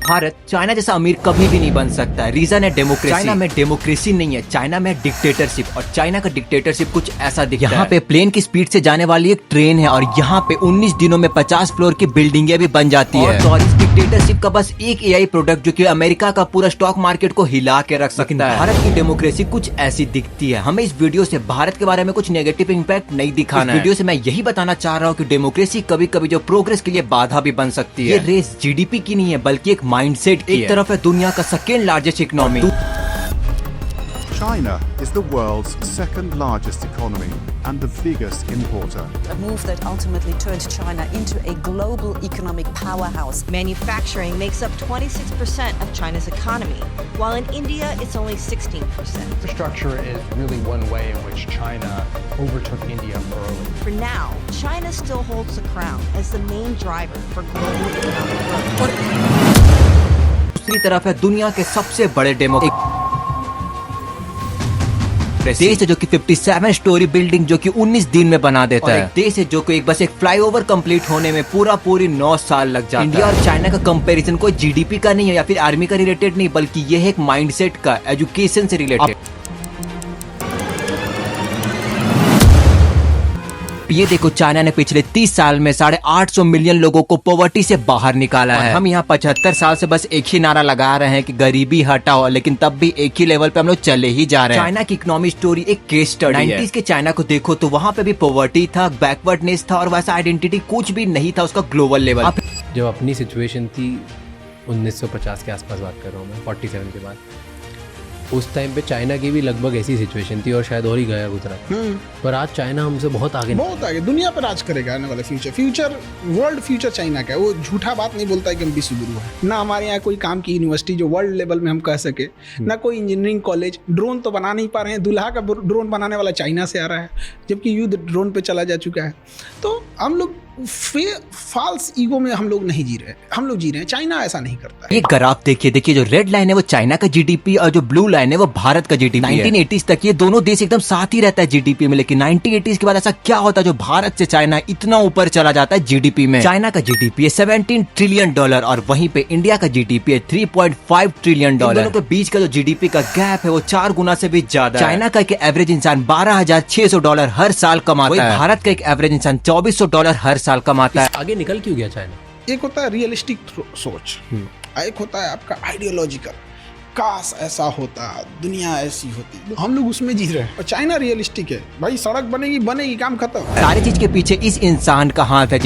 Bharat China जैसा अमीर कभी भी नहीं बन सकता है। रीजन है डेमोक्रेसी। चाइना में डेमोक्रेसी नहीं है, चाइना में डिक्टेटरशिप। और चाइना का डिक्टेटरशिप कुछ ऐसा दिखता है। यहाँ पे प्लेन की स्पीड से जाने वाली एक ट्रेन है और यहाँ पे 19 दिनों में 50 फ्लोर की बिल्डिंगें भी बन जाती है। और इस डिक्टेटरशिप का बस एक एआई प्रोडक्ट जो कि अमेरिका का पूरा स्टॉक मार्केट को हिला के रख सकता है। भारत की डेमोक्रेसी कुछ ऐसी दिखती है। हमें इस वीडियो से भारत के बारे में कुछ नेगेटिव इम्पैक्ट नहीं दिखाना है। वीडियो से मैं यही बताना चाह रहा हूँ कि डेमोक्रेसी कभी कभी जो प्रोग्रेस के लिए बाधा भी बन सकती है। ये रेस जीडीपी की नहीं है बल्कि एक माइंडसेट की है। एक तरफ है दुनिया का second largest economy. China is the world's second largest economy and the biggest importer. A move that ultimately turned China into a global economic powerhouse. Manufacturing makes up 26% of China's economy, while in India it's only 16%. Infrastructure is really one way in which China overtook India early. For now, China still holds the crown as the main driver for global economic growth. दूसरी तरफ है दुनिया के सबसे बड़े देश है जो कि 57 स्टोरी बिल्डिंग जो कि 19 दिन में बना देता है। देश है जो कि बस एक फ्लाईओवर कंप्लीट होने में पूरी 9 साल लग जाता है। इंडिया और चाइना का कंपैरिजन कोई जीडीपी का नहीं है या फिर आर्मी का रिलेटेड नहीं, बल्कि ये है एक माइंडसेट का, एजुकेशन से रिलेटेड। ये देखो चाइना ने पिछले 30 साल में 850 मिलियन लोगों को पॉवर्टी से बाहर निकाला है। हम यहाँ 75 साल से बस एक ही नारा लगा रहे हैं कि गरीबी हटाओ, लेकिन तब भी एक ही लेवल पे हम लोग चले ही जा रहे हैं। चाइना की इकोनॉमिक स्टोरी एक केस स्टडी है। 90s के चाइना को देखो तो वहाँ पे भी पॉवर्टी था, बैकवर्डनेस था और वैसा आइडेंटिटी कुछ भी नहीं था उसका ग्लोबल लेवल। जब अपनी सिचुएशन थी 1950 के आसपास बात कर रहा हूँ मैं, 47 के बाद, उस टाइम पे चाइना की भी लगभग ऐसी सिचुएशन थी और शायद और ही गया गुजरा। पर आज चाइना हमसे बहुत आगे दुनिया पर राज करेगा आने वाला फ्यूचर वर्ल्ड फ्यूचर चाइना का है। वो झूठा बात नहीं बोलता है कि हम विश्व गुरु है। ना हमारे यहाँ कोई काम की यूनिवर्सिटी जो वर्ल्ड लेवल में हम कह सके, ना कोई इंजीनियरिंग कॉलेज। ड्रोन तो बना नहीं पा रहे हैं, दूल्हा का ड्रोन बनाने वाला चाइना से आ रहा है, जबकि युद्ध ड्रोन पे चला जा चुका है। तो हम लोग फॉल्स ईगो में हम लोग नहीं जी रहे, हम लोग जी रहे हैं। चाइना ऐसा नहीं करता है। ये ग्राफ देखिए जो रेड लाइन है वो चाइना का जीडीपी और जो ब्लू लाइन है वो भारत का जीडीपी। 1980s तक ये दोनों देश एकदम साथ ही रहता है जीडीपी में, लेकिन 1980s के बाद ऐसा क्या होता है जो भारत से चाइना इतना ऊपर चला जाता है जीडीपी में। चाइना का जीडीपी है $17 ट्रिलियन और वहीं पे इंडिया का जीडीपी है $3.5 ट्रिलियन। दोनों के बीच का जो जीडीपी का गैप है वो 4 गुना से भी ज्यादा। चाइना का एक एवरेज इंसान $12,600 हर साल कमाता है, भारत का एक एवरेज इंसान $2,400 हर साल कमाता है। आगे निकल क्यों गया चाइना? एक होता है रियलिस्टिक सोच, एक होता है आपका आइडियोलॉजिकल, काश ऐसा होता, दुनिया ऐसी होती। हम लोग उसमें जी रहे हैं और चाइना रियलिस्टिक है। भाई सड़क बनेगी काम खत्म। सारी चीज के पीछे इस इंसान का हाथ है।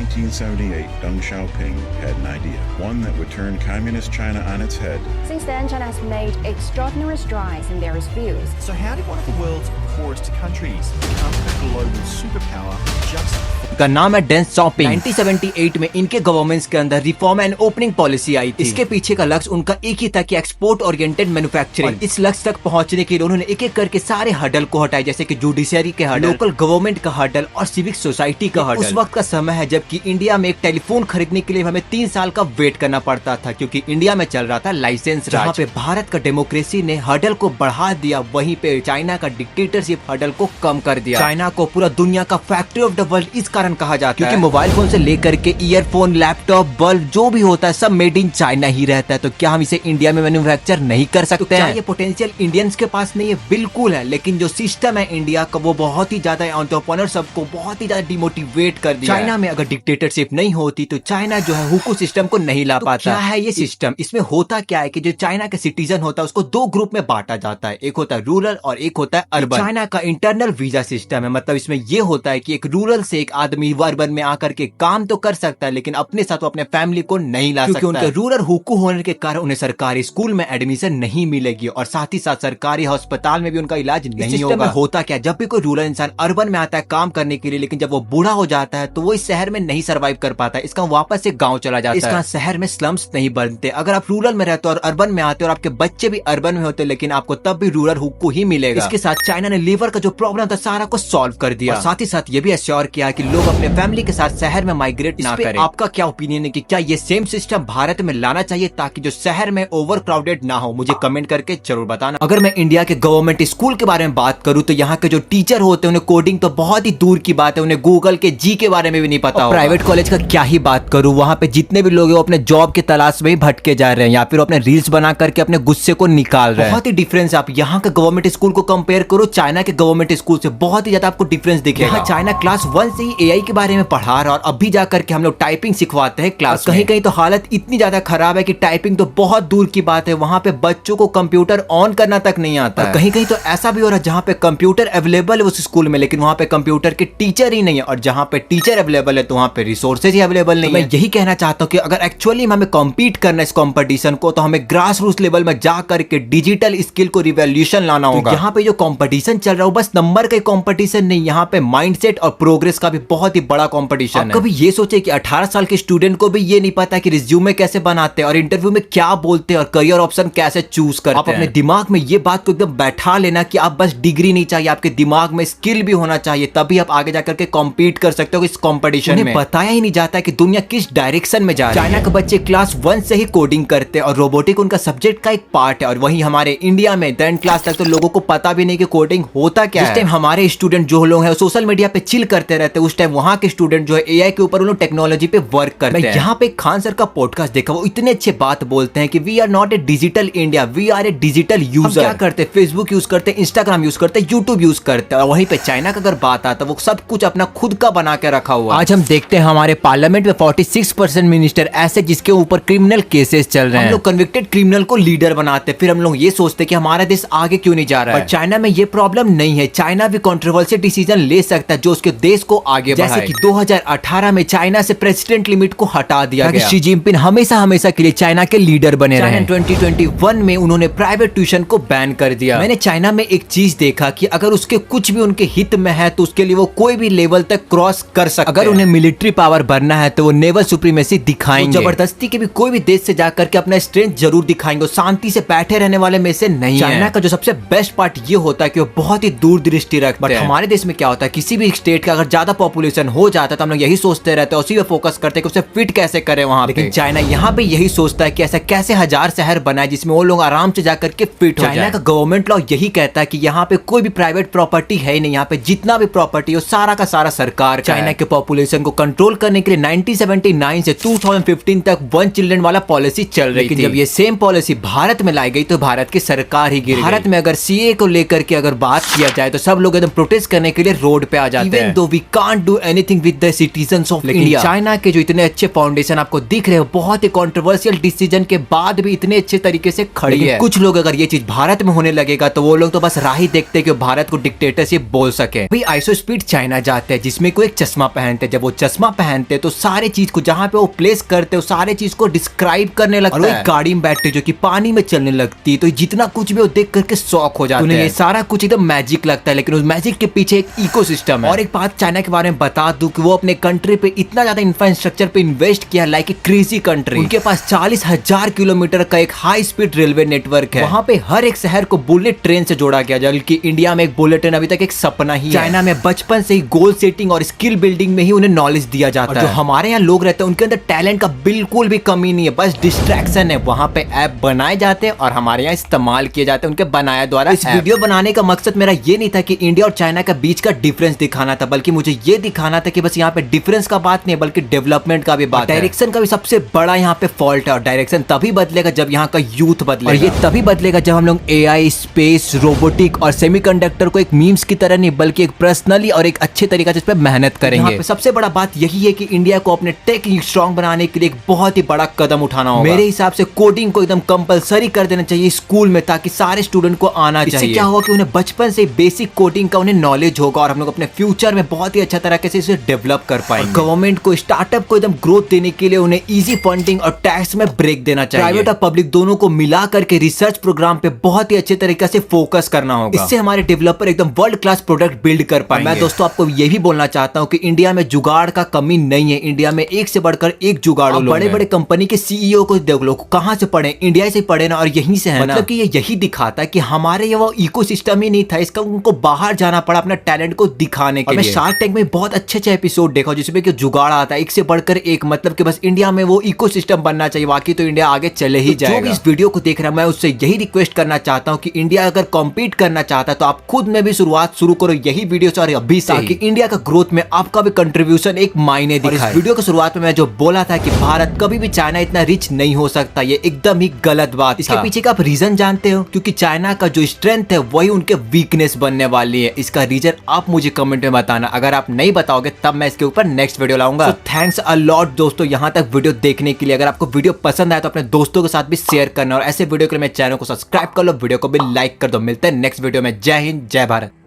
1978, Deng Xiaoping had an idea, one that would turn communist China on its head. Since then, China has made extraordinary strides in various fields. So how did one of the world's poorest countries become a global superpower just? का नाम है Deng Xiaoping. 1978 में इनके governments के अंदर reform and opening policy आई थी। इसके पीछे का लक्ष्य उनका एक ही था कि एक्सपोर्ट ओरिएंटेड मैन्युफैक्चरिंग। इस लक्ष्य तक पहुंचने के लिए उन्होंने एक एक करके सारे हडल को हटाए, जैसे कि जुडिशरी के हडल, लोकल गवर्नमेंट का हडल और सिविक सोसाइटी का हडल। उस वक्त का समय है जबकि इंडिया में एक टेलीफोन खरीदने के लिए हमें 3 साल का वेट करना पड़ता था, क्योंकि इंडिया में चल रहा था लाइसेंस राज। जहाँ पे भारत का डेमोक्रेसी ने हडल को बढ़ा दिया, वहीं पे चाइना का डिक्टेटरशिप हडल को कम कर दिया। चाइना को पूरा दुनिया का फैक्ट्री ऑफ द वर्ल्ड इस कारण कहा जाता है, मोबाइल फोन से लेकर के ईयरफोन, लैपटॉप, बल्ब जो भी होता है सब मेड इन चाइना ही रहता है। तो क्या हम इसे इंडिया में मैन्युफैक्चर नहीं कर सकते हैं? ये पोटेंशियल इंडियंस के पास नहीं है, बिल्कुल है, लेकिन जो सिस्टम है इंडिया का वो बहुत ही ज्यादा एंटरप्रेन्योर सबको बहुत ही ज्यादा डिमोटिवेट कर दिया। चाइना में अगर डिक्टेटरशिप नहीं होती तो चाइना जो है हुकू सिस्टम को नहीं ला पाता। क्या है ये सिस्टम? इसमें होता क्या है कि जो चाइना का सिटीजन होता है उसको 2 ग्रुप में बांटा जाता है, एक होता है रूरल और एक होता है अर्बन। चाइना का इंटरनल वीजा सिस्टम है, मतलब इसमें ये होता है कि एक रूरल से एक आदमी अर्बन में आकर के काम तो कर सकता है, लेकिन अपने साथ वो अपने फैमिली को नहीं ला सकता, क्योंकि उनके रूरल हुकू होने के कारण उन्हें सरकारी स्कूल में एडमिशन नहीं मिलेगी और साथ ही साथ सरकारी अस्पताल में भी उनका इलाज नहीं होगा। होता क्या, जब भी कोई रूरल इंसान अर्बन में आता है काम करने के लिए, लेकिन जब वो बूढ़ा हो जाता है तो वो इस शहर में नहीं सर्वाइव कर पाता है, इसका वापस से गाँव चला जाता है। शहर में स्लम्स नहीं बनते। अगर आप रूरल में रहते हो और अर्बन में आते हो और आपके बच्चे भी अर्बन में होते, लेकिन आपको तब भी रूरल हुकू ही मिलेगा। इसके साथ चाइना ने लीवर का जो प्रॉब्लम था सारा को सॉल्व कर दिया, साथ ही साथ ये भी एश्योर किया कि लोग अपने फैमिली के साथ शहर में माइग्रेट ना करें। आपका क्या ओपिनियन है कि क्या ये सेम सिस्टम भारत में लाना चाहिए ताकि जो शहर में ओवर क्राउडेड ना हो? मुझे कमेंट करके जरूर बताना। अगर मैं इंडिया के गवर्नमेंट स्कूल के बारे में बात करूँ तो यहाँ के जो टीचर होते हैं उन्हें कोडिंग तो बहुत ही दूर की बात है, उन्हें गूगल के जी के बारे में भी नहीं पता। प्राइवेट कॉलेज का क्या ही बात करूँ, वहाँ पे जितने भी लोग हैं वो अपने जॉब की तलाश में ही भटके जा रहे हैं या फिर अपने रील्स बना करके अपने गुस्से को निकाल रहे हैं। बहुत ही डिफरेंस। आप यहाँ के गवर्नमेंट स्कूल को कंपेयर करो चाइना के गवर्नमेंट स्कूल से, बहुत ही ज्यादा आपको डिफरेंस दिखेगा। चाइना क्लास 1 से ही एआई के बारे में पढ़ा रहा और अभी जाकर के हम लोग टाइपिंग सिखवाते हैं क्लास। कहीं कहीं तो हालत इतनी ज्यादा खराब है कि टाइपिंग तो बहुत दूर की बात है, वहाँ पे बच्चों को कंप्यूटर ऑन करना तक नहीं आता। कहीं कहीं तो ऐसा भी हो रहा है जहाँ पे कंप्यूटर अवेलेबल है उस स्कूल में, लेकिन वहाँ पे कंप्यूटर के टीचर ही नहीं है, और जहाँ पे टीचर अवेलेबल है तो वहाँ पे रिसोर्सेज ही अवेलेबल नहीं है। मैं यही कहना चाहता हूँ कि अगर एक्चुअली हमें कम्पीट करना है इस कॉम्पिटिशन को तो हमें ग्रास रूट लेवल में जा करके डिजिटल स्किल को रिवॉल्यूशन लाना होगा। यहाँ पे जो कॉम्पिटिशन चल रहा है बस नंबर का कॉम्पिटिशन नहीं, यहाँ पे माइंडसेट और प्रोग्रेस का भी बहुत ही बड़ा कॉम्पिटिशन है। कभी ये सोचे कि 18 साल के स्टूडेंट को भी ये नहीं पता कि रिज्यूमे कैसे बनाते हैं और इंटरव्यू में क्या बोलते हैं और करियर ऑप्शन कैसे चूज करते हैं। आप अपने दिमाग में ये बात को एकदम बैठा लेना कि आप बस डिग्री नहीं चाहिए, आपके दिमाग में स्किल भी होना चाहिए, तभी आप आगे जाकर के कॉम्पीट कर सकते हो इस कॉम्पिटिशन में। बताया ही नहीं जाता कि दुनिया किस डायरेक्शन में जा रही है। चाइना के बच्चे क्लास 1 से ही कोडिंग करते हैं और रोबोटिक उनका सब्जेक्ट का एक पार्ट है, और वहीं हमारे इंडिया में 10th क्लास तक तो लोगों को पता भी नहीं कि कोडिंग होता क्या है। जिस टाइम हमारे स्टूडेंट जो लोग हैं सोशल मीडिया पे चिल करते रहते हैं, उस टाइम वहाँ के स्टूडेंट जो है एआई के ऊपर उन्होंने टेक्नोलॉजी पे वर्क करते हैं। यहाँ पे खान सर का पॉडकास्ट देखा, वो इतने अच्छे बात बोलते हैं कि we are not a digital India, we are a digital user. क्या करते हैं? फेसबुक यूज करते हैं, इंस्टाग्राम यूज करते हैं, यूट्यूब यूज करते हैं, और वहीं पे चाइना का अगर बात आता है वो सब कुछ अपना खुद का बना के रखा हुआ। आज हम देखते हैं हमारे पार्लियामेंट में 46% मिनिस्टर ऐसे जिसके ऊपर क्रिमिनल केसेस चल रहे हैं। हम लोग कन्विक्टेड क्रिमिनल को लीडर बनाते हैं, फिर हम लोग ये सोचते हैं कि हमारा देश आगे क्यों नहीं जा रहा है। चाइना में ये प्रॉब्लम नहीं है, चाइना भी कंट्रोवर्शियल डिसीजन ले सकता है जो उसके देश को आगे बढ़ाए। जैसे कि 2018 में चाइना से प्रेसिडेंट लिमिट को हटा दिया गया। शी जिनपिंग हमेशा हमेशा के लिए चाइना के लीडर बने रहे। 2021 में उन्होंने प्राइवेट ट्यूशन को बैन कर दिया। मैंने चाइना में एक चीज देखा कि अगर उसके कुछ भी उनके हित में है तो उसके लिए वो कोई भी लेवल तक क्रॉस कर सकते हैं। अगर उन्हें मिलिट्री पावर बनना है तो वो नेवल सुप्रीमेसी दिखाएंगे, जबरदस्ती के भी कोई भी देश से जाकर के अपना स्ट्रेंथ जरूर दिखाएंगे, शांति से बैठे रहने वाले में से नहीं है। चाइना का जो सबसे बेस्ट पार्ट ये होता है कि वो बहुत ही दूर दृष्टि रखते हैं। हमारे देश में क्या होता है, किसी भी स्टेट का अगर ज्यादा पॉपुलेशन हो जाता है तो हम लोग यही सोचते रहते हैं, उसी पे फोकस करते हैं कि उसे फिट कैसे करें वहां। लेकिन चाइना यहाँ पे यही सोचता है कि ऐसा कैसे 1000 शहर बनाए जिसमें वो लोग आराम से जाकर के फिट हो जाए। चाइना का गवर्नमेंट लॉ यही कहता है कि यहाँ पे कोई भी प्राइवेट प्रॉपर्टी है ही नहीं, यहाँ पे जितना भी प्रॉपर्टी हो सारा का सारा सरकार। चाइना के पॉपुलेशन को कंट्रोल करने के लिए 1979 से 2015 तक 1 चिल्ड्रन वाला पॉलिसी चल रही थी। जब ये सेम पॉलिसी भारत में लाई गई तो भारत की सरकार ही गिर गई। भारत में अगर सीए को लेकर के अगर बात किया जाए तो सब लोग एकदम प्रोटेस्ट करने के लिए रोड पे आ जाते हैं। Even though we can't do anything with the citizens of India। China के जो इतने अच्छे फाउंडेशन आपको दिख रहे हो, बहुत ही कंट्रोवर्शियल डिसीजन के बाद भी इतने अच्छे तरीके से खड़ी है। कुछ लोग अगर ये चीज भारत में होने लगेगा तो वो लोग तो बस राह ही देखते हैं कि भारत को डिक्टेटरशिप बोल सके। भाई आइसो स्पीड चाइना जाते हैं जिसमें कोई एक चश्मा पहनते हैं, जब वो चश्मा पहनते तो सारे चीज को जहाँ पे वो प्लेस करते हो सारे चीज को डिस्क्राइब करने लगता है। गाड़ी में बैठते जो कि पानी में चलने लगती तो जितना कुछ भी वो देख करके शॉक हो जाते हैं। ये सारा कुछ एकदम मैजिक लगता है, लेकिन उस मैजिक के पीछे एक इकोसिस्टम है। और एक बात चाइना के बारे में बता दूं कि वो अपने कंट्री पे इतना ज्यादा इंफ्रास्ट्रक्चर पे इन्वेस्ट किया, लाइक ए क्रेजी कंट्री। उनके पास 40,000 किलोमीटर का एक हाई स्पीड रेलवे नेटवर्क है। वहाँ पे हर एक शहर को बुलेट ट्रेन से जोड़ा गया, जबकि इंडिया में एक बुलेट ट्रेन अभी तक एक सपना ही है। चाइना में बचपन से ही गोल सेटिंग और स्किल बिल्डिंग में ही उन्हें नॉलेज दिया जाता है। जो हमारे यहाँ लोग रहते हैं उनके अंदर टैलेंट का बिल्कुल भी कमी नहीं है, बस डिस्ट्रैक्शन है। वहाँ पे ऐप बनाए जाते हैं और हमारे यहाँ इस्तेमाल किए जाते हैं उनके बनाया द्वारा। इस वीडियो बनाने का मकसद मेरा ये नहीं था कि इंडिया और चाइना का बीच का डिफरेंस दिखाना था, बल्कि मुझे ये दिखाना था कि बस यहाँ पे डिफरेंस का बात नहीं बल्कि डेवलपमेंट का भी बात है। डायरेक्शन का भी सबसे बड़ा यहाँ पे फॉल्ट है, और डायरेक्शन तभी बदलेगा जब यहाँ का यूथ बदलेगा, और ये तभी बदलेगा जब हम लोग एआई, स्पेस, रोबोटिक और सेमीकंडक्टर को एक मीम्स की तरह नहीं बल्कि एक पर्सनली और एक अच्छे तरीके से इस पे मेहनत करेंगे। सबसे बड़ा बात यही है कि इंडिया को अपने टेक स्ट्रॉन्ग बनाने के लिए एक बहुत ही बड़ा कदम उठाना होगा। मेरे हिसाब से कोडिंग को एकदम कंपलसरी कर देना चाहिए स्कूल में, ताकि सारे स्टूडेंट को आना चाहिए। इससे क्या होगा कि उन्हें बचपन से बेसिक कोडिंग का उन्हें नॉलेज होगा और हम लोग अपने फ्यूचर में बहुत ही अच्छा तरीके से इसे डेवलप कर पाएंगे। गवर्नमेंट को स्टार्टअप को एकदम ग्रोथ देने के लिए उन्हें इजी फंडिंग और टैक्स में ब्रेक देना चाहिए। प्राइवेट और पब्लिक दोनों को मिला करके रिसर्च प्रोग्राम पे बहुत ही अच्छे तरीके से फोकस करना होगा। इससे हमारे डेवलपर एकदम वर्ल्ड क्लास प्रोडक्ट बिल्ड कर पाएंगे। मैं दोस्तों आपको ये भी बोलना चाहता हूँ कि इंडिया में जुगाड़ का कमी नहीं है। इंडिया में एक से बढ़कर एक जुगाड़। बड़े बड़े कंपनी के सीईओ को देख लो, कहाँ से पढ़े, इंडिया से पढ़े ना, और यहीं से है। मतलब कि ये यही दिखाता है कि हमारे ये वो इकोसिस्टम ही नहीं था, इसका उनको बाहर जाना पड़ा अपना टैलेंट को दिखाने के लिए। मैं शार्क टैंक में बहुत बहुत अच्छे एपिसोड देखा जिसमें कि जुगाड़ आता है एक से बढ़कर एक, मतलब कि बस इंडिया में वो इकोसिस्टम बनना चाहिए, बाकी तो इंडिया आगे चले ही जाएगा। जो भी इस वीडियो को देख रहा है मैं उससे यही रिक्वेस्ट करना चाहता हूँ कि इंडिया अगर कॉम्पीट करना चाहता है तो आप खुद में भी शुरुआत शुरू करो यही वीडियो से और अभी से, ताकि इंडिया का ग्रोथ में आपका भी कंट्रीब्यूशन एक मायने दिखाए। इस वीडियो की शुरुआत में मैं जो बोला था कि भारत कभी भी चाइना इतना रिच नहीं हो सकता, ये एकदम ही गलत बात। इसके पीछे का आप रीजन जानते हो? क्योंकि चाइना का जो स्ट्रेंथ है वही उनके वीकनेस बनने वाली है। इसका रीजन आप मुझे कमेंट में बताना, अगर आप नहीं बताओगे तब मैं इसके ऊपर नेक्स्ट वीडियो लाऊंगा। थैंक्स अ लॉट दोस्तों यहाँ तक वीडियो देखने के लिए। अगर आपको वीडियो पसंद आया तो अपने दोस्तों के साथ भी शेयर करना और ऐसे वीडियो के लिए मेरे चैनल को सब्सक्राइब कर लो, वीडियो को भी लाइक कर दो। मिलते हैं नेक्स्ट वीडियो में। जय हिंद, जय भारत।